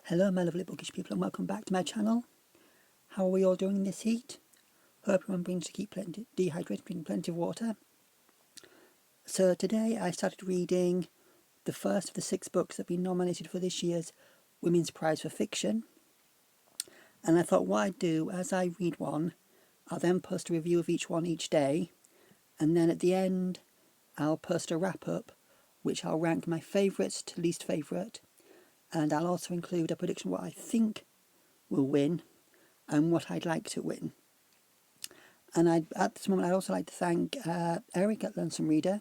Hello my lovely bookish people and welcome back to my channel. How are we all doing in this heat? Hope remembering to keep dehydrated, drinking plenty of water. So today I started reading the first of the 6 books that have been nominated for this year's Women's Prize for Fiction. And I thought what I'd do as I read one, I'll then post a review of each one each day, and then at the end I'll post a wrap up which I'll rank my favourites to least favourite. And I'll also include a prediction what I think will win and what I'd like to win. And at this moment I'd also like to thank Eric at Lonesome Reader,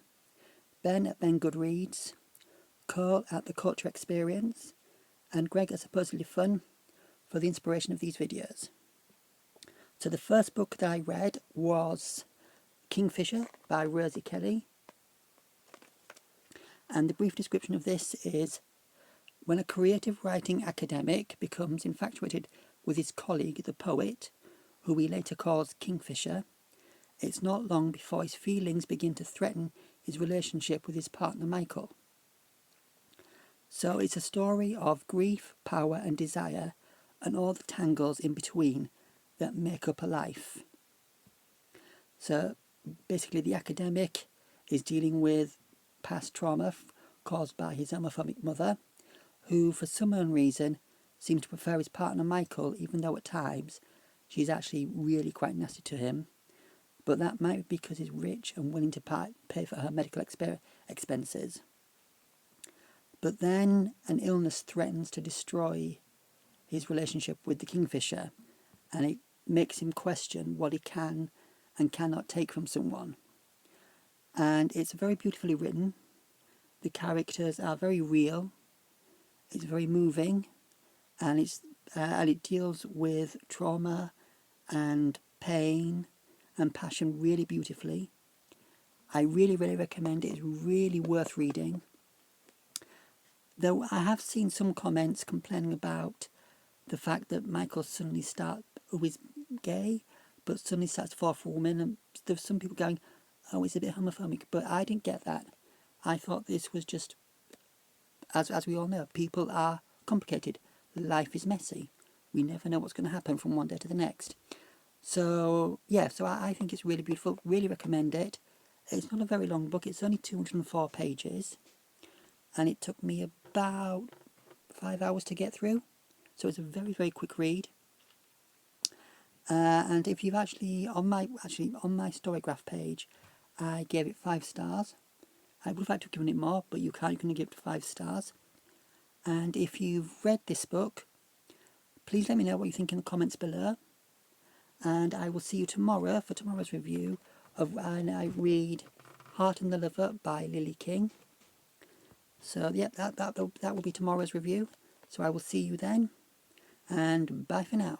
Ben at Ben Goodreads, Cole at The Culture Experience, and Greg at Supposedly Fun for the inspiration of these videos. So the first book that I read was Kingfisher by Rozie K. And the brief description of this is: when a creative writing academic becomes infatuated with his colleague, the poet, who he later calls Kingfisher, it's not long before his feelings begin to threaten his relationship with his partner Michael. So it's a story of grief, power and desire, and all the tangles in between that make up a life. So basically the academic is dealing with past trauma caused by his homophobic mother, who for some unknown reason seems to prefer his partner Michael, even though at times she's actually really quite nasty to him. But that might be because he's rich and willing to pay for her medical expenses. But then an illness threatens to destroy his relationship with the Kingfisher, and it makes him question what he can and cannot take from someone. And it's very beautifully written. The characters are very real. It's very moving, and it deals with trauma and pain and passion really beautifully. I really recommend it. It's really worth reading. Though I have seen some comments complaining about the fact that Michael suddenly is gay, but suddenly starts to fall for women, and there's some people going, oh, it's a bit homophobic, but I didn't get that. I thought this was just, as we all know, people are complicated. Life is messy. We never know what's going to happen from one day to the next. So yeah, so I think it's really beautiful. Really recommend it. It's not a very long book. It's only 204 pages, and it took me about 5 hours to get through. So it's a very quick read. And if you've actually on my Storygraph page, I gave it 5 stars. I would have liked to have given it more, but you can't. You can give it 5 stars. And if you've read this book, please let me know what you think in the comments below. And I will see you tomorrow for tomorrow's review of when I read Heart and the Lover by Lily King. So yeah, that will be tomorrow's review. So I will see you then, and bye for now.